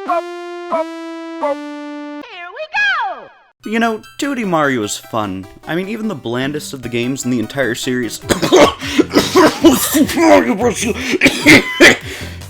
Here we go! You know, 2D Mario is fun. I mean, even the blandest of the games in the entire series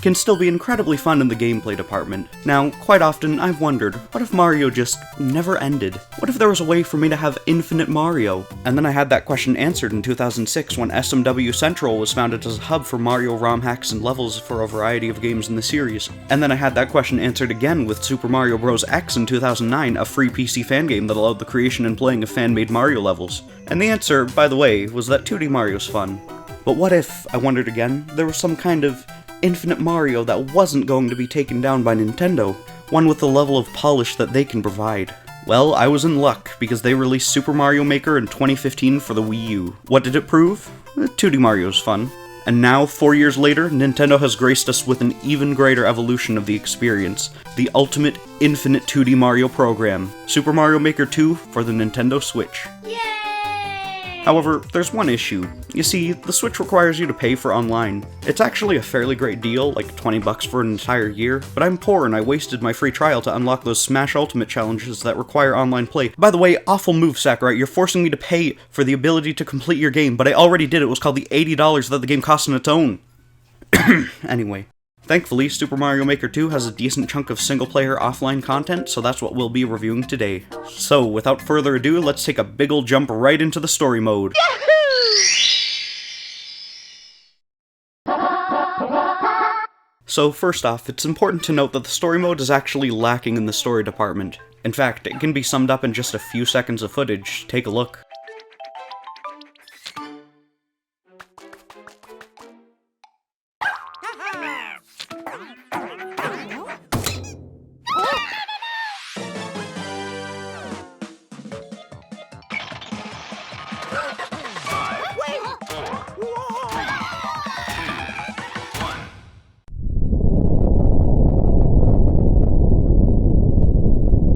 can still be incredibly fun in the gameplay department. Now, quite often, I've wondered, what if Mario just never ended? What if there was a way for me to have infinite Mario? And then I had that question answered in 2006 when SMW Central was founded as a hub for Mario ROM hacks and levels for a variety of games in the series. And then I had that question answered again with Super Mario Bros. X in 2009, a free PC fan game that allowed the creation and playing of fan-made Mario levels. And the answer, by the way, was that 2D Mario's fun. But what if, I wondered again, there was some kind of infinite Mario that wasn't going to be taken down by Nintendo, one with the level of polish that they can provide? Well, I was in luck, because they released Super Mario Maker in 2015 for the Wii U. What did it prove? 2D Mario's fun. And now, 4 years later, Nintendo has graced us with an even greater evolution of the experience, the ultimate infinite 2D Mario program, Super Mario Maker 2 for the Nintendo Switch. However, there's one issue. You see, the Switch requires you to pay for online. It's actually a fairly great deal, like $20 for an entire year, but I'm poor and I wasted my free trial to unlock those Smash Ultimate challenges that require online play. By the way, awful move, Sakurai, you're forcing me to pay for the ability to complete your game, but I already did. It was called the $80 that the game costs on its own. Anyway. Thankfully, Super Mario Maker 2 has a decent chunk of single-player offline content, so that's what we'll be reviewing today. So, without further ado, let's take a big ol' jump right into the story mode. So first off, it's important to note that the story mode is actually lacking in the story department. In fact, it can be summed up in just a few seconds of footage. Take a look.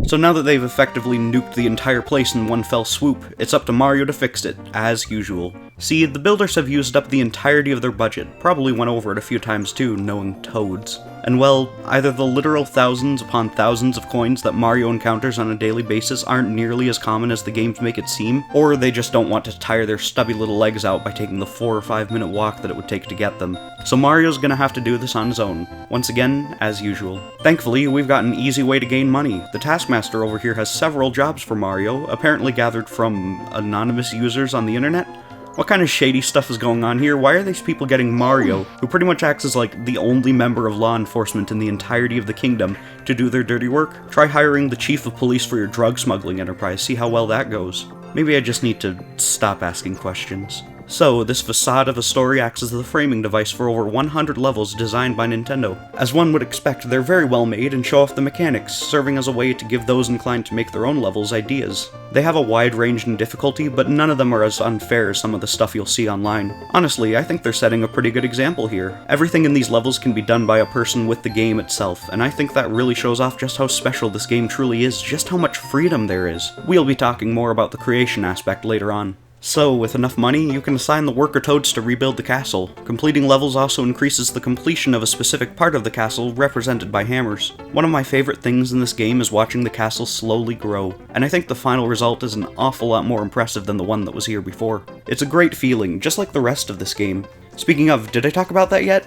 So now that they've effectively nuked the entire place in one fell swoop, it's up to Mario to fix it, as usual. See, the builders have used up the entirety of their budget, probably went over it a few times too, knowing Toads. And well, either the literal thousands upon thousands of coins that Mario encounters on a daily basis aren't nearly as common as the games make it seem, or they just don't want to tire their stubby little legs out by taking the 4 or 5 minute walk that it would take to get them. So Mario's gonna have to do this on his own, once again, as usual. Thankfully, we've got an easy way to gain money. The Taskmaster over here has several jobs for Mario, apparently gathered from anonymous users on the internet. What kind of shady stuff is going on here? Why are these people getting Mario, who pretty much acts as like the only member of law enforcement in the entirety of the kingdom, to do their dirty work? Try hiring the chief of police for your drug smuggling enterprise, see how well that goes. Maybe I just need to stop asking questions. So, this facade of a story acts as the framing device for over 100 levels designed by Nintendo. As one would expect, they're very well made and show off the mechanics, serving as a way to give those inclined to make their own levels ideas. They have a wide range in difficulty, but none of them are as unfair as some of the stuff you'll see online. Honestly, I think they're setting a pretty good example here. Everything in these levels can be done by a person with the game itself, and I think that really shows off just how special this game truly is, just how much freedom there is. We'll be talking more about the creation aspect later on. So, with enough money, you can assign the worker toads to rebuild the castle. Completing levels also increases the completion of a specific part of the castle, represented by hammers. One of my favorite things in this game is watching the castle slowly grow, and I think the final result is an awful lot more impressive than the one that was here before. It's a great feeling, just like the rest of this game. Speaking of, did I talk about that yet?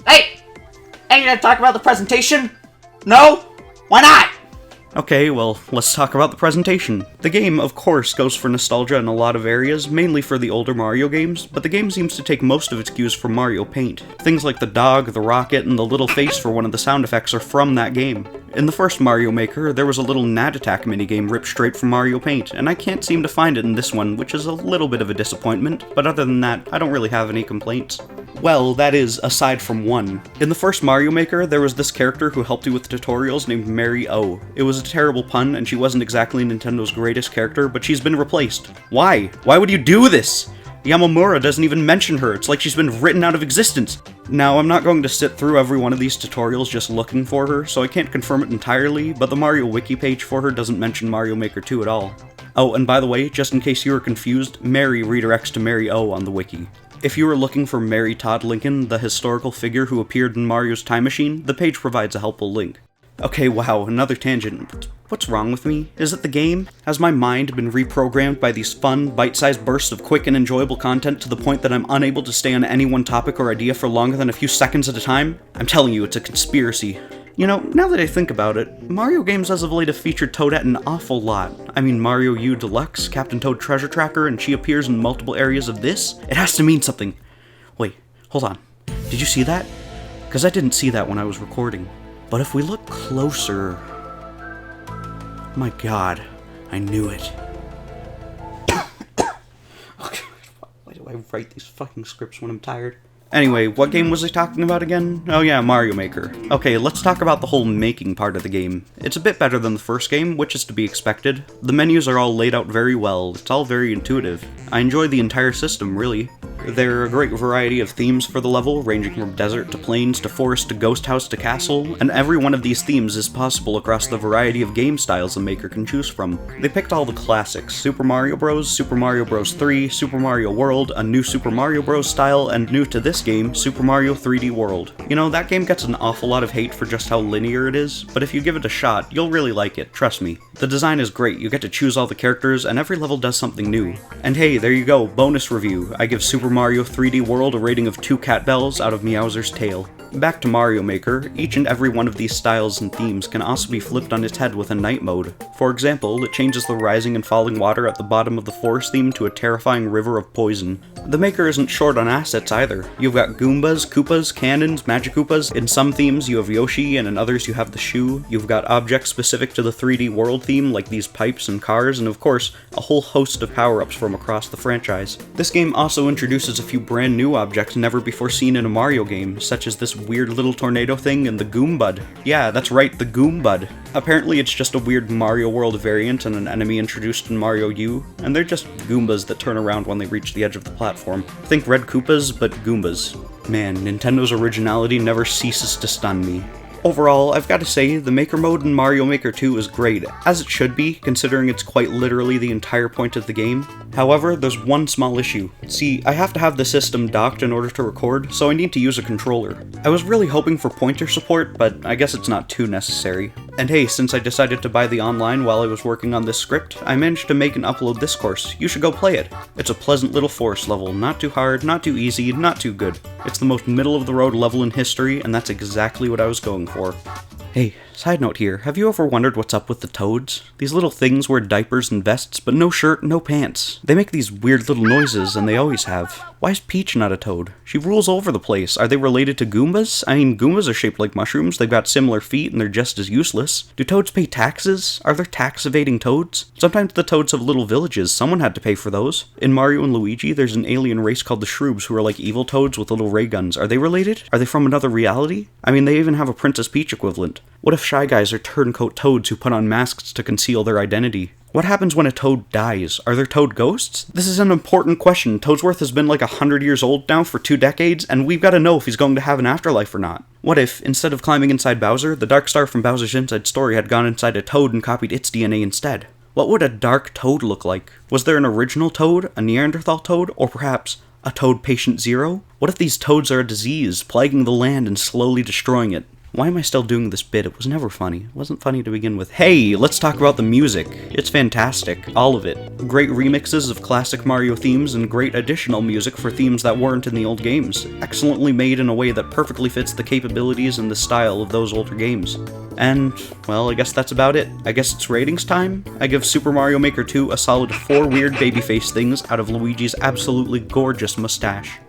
Hey! Ain't you gonna talk about the presentation? No? Why not? Okay, well, let's talk about the presentation. The game, of course, goes for nostalgia in a lot of areas, mainly for the older Mario games, but the game seems to take most of its cues from Mario Paint. Things like the dog, the rocket, and the little face for one of the sound effects are from that game. In the first Mario Maker, there was a little Gnat Attack minigame ripped straight from Mario Paint, and I can't seem to find it in this one, which is a little bit of a disappointment, but other than that, I don't really have any complaints. Well, that is, aside from one. In the first Mario Maker, there was this character who helped you with tutorials named Mary O. It was a terrible pun, and she wasn't exactly Nintendo's greatest character, but she's been replaced. Why? Why would you do this? Yamamura doesn't even mention her, it's like she's been written out of existence. Now, I'm not going to sit through every one of these tutorials just looking for her, so I can't confirm it entirely, but the Mario Wiki page for her doesn't mention Mario Maker 2 at all. Oh, and by the way, just in case you were confused, Mary redirects to Mary O on the wiki. If you were looking for Mary Todd Lincoln, the historical figure who appeared in Mario's Time Machine, the page provides a helpful link. Okay, wow, another tangent. What's wrong with me? Is it the game? Has my mind been reprogrammed by these fun, bite-sized bursts of quick and enjoyable content to the point that I'm unable to stay on any one topic or idea for longer than a few seconds at a time? I'm telling you, it's a conspiracy. You know, now that I think about it, Mario games as of late have featured Toadette an awful lot. I mean, Mario U Deluxe, Captain Toad Treasure Tracker, and she appears in multiple areas of this. It has to mean something. Wait, hold on. Did you see that? Because I didn't see that when I was recording. But if we look closer... My god, I knew it. Why do I write these fucking scripts when I'm tired? Anyway, what game was I talking about again? Oh yeah, Mario Maker. Okay, let's talk about the whole making part of the game. It's a bit better than the first game, which is to be expected. The menus are all laid out very well, it's all very intuitive. I enjoy the entire system, really. There are a great variety of themes for the level, ranging from desert to plains to forest to ghost house to castle, and every one of these themes is possible across the variety of game styles the maker can choose from. They picked all the classics: Super Mario Bros., Super Mario Bros. 3, Super Mario World, a new Super Mario Bros. Style, and new to this game, Super Mario 3D World. You know, that game gets an awful lot of hate for just how linear it is, but if you give it a shot, you'll really like it, trust me. The design is great, you get to choose all the characters, and every level does something new. And hey, there you go, bonus review. I give Super Mario 3D World a rating of 2 cat bells out of Meowser's tail. Back to Mario Maker, each and every one of these styles and themes can also be flipped on its head with a night mode. For example, it changes the rising and falling water at the bottom of the forest theme to a terrifying river of poison. The Maker isn't short on assets either. You've got Goombas, Koopas, cannons, Magic Koopas. In some themes you have Yoshi, and in others you have the shoe. You've got objects specific to the 3D World theme, like these pipes and cars, and of course, a whole host of power-ups from across the franchise. This game also introduces a few brand new objects never before seen in a Mario game, such as this weird little tornado thing and the Goombud. Yeah, that's right, the Goombud. Apparently it's just a weird Mario World variant and an enemy introduced in Mario U, and they're just Goombas that turn around when they reach the edge of the platform. Think Red Koopas, but Goombas. Man, Nintendo's originality never ceases to stun me. Overall, I've got to say, the Maker mode in Mario Maker 2 is great, as it should be, considering it's quite literally the entire point of the game. However, there's one small issue. See, I have to have the system docked in order to record, so I need to use a controller. I was really hoping for pointer support, but I guess it's not too necessary. And hey, since I decided to buy the online while I was working on this script, I managed to make and upload this course. You should go play it. It's a pleasant little forest level, not too hard, not too easy, not too good. It's the most middle-of-the-road level in history, and that's exactly what I was going for. Hey, side note here, have you ever wondered what's up with the toads? These little things wear diapers and vests, but no shirt, no pants. They make these weird little noises, and they always have. Why is Peach not a toad? She rules over the place. Are they related to Goombas? I mean, Goombas are shaped like mushrooms, they've got similar feet, and they're just as useless. Do toads pay taxes? Are there tax-evading toads? Sometimes the toads have little villages, someone had to pay for those. In Mario and Luigi, there's an alien race called the Shroobs who are like evil toads with little ray guns. Are they related? Are they from another reality? I mean, they even have a Princess Peach equivalent. What if Shy Guys are turncoat toads who put on masks to conceal their identity? What happens when a toad dies? Are there toad ghosts? This is an important question. Toadsworth has been like 100 years old now for 2 decades, and we've got to know if he's going to have an afterlife or not. What if, instead of climbing inside Bowser, the Dark Star from Bowser's Inside Story had gone inside a toad and copied its DNA instead? What would a dark toad look like? Was there an original toad, a Neanderthal toad, or perhaps a toad patient zero? What if these toads are a disease, plaguing the land and slowly destroying it? Why am I still doing this bit? It was never funny. It wasn't funny to begin with. Hey, let's talk about the music. It's fantastic. All of it. Great remixes of classic Mario themes and great additional music for themes that weren't in the old games. Excellently made in a way that perfectly fits the capabilities and the style of those older games. And, well, I guess that's about it. I guess it's ratings time? I give Super Mario Maker 2 a solid 4 weird babyface things out of Luigi's absolutely gorgeous mustache.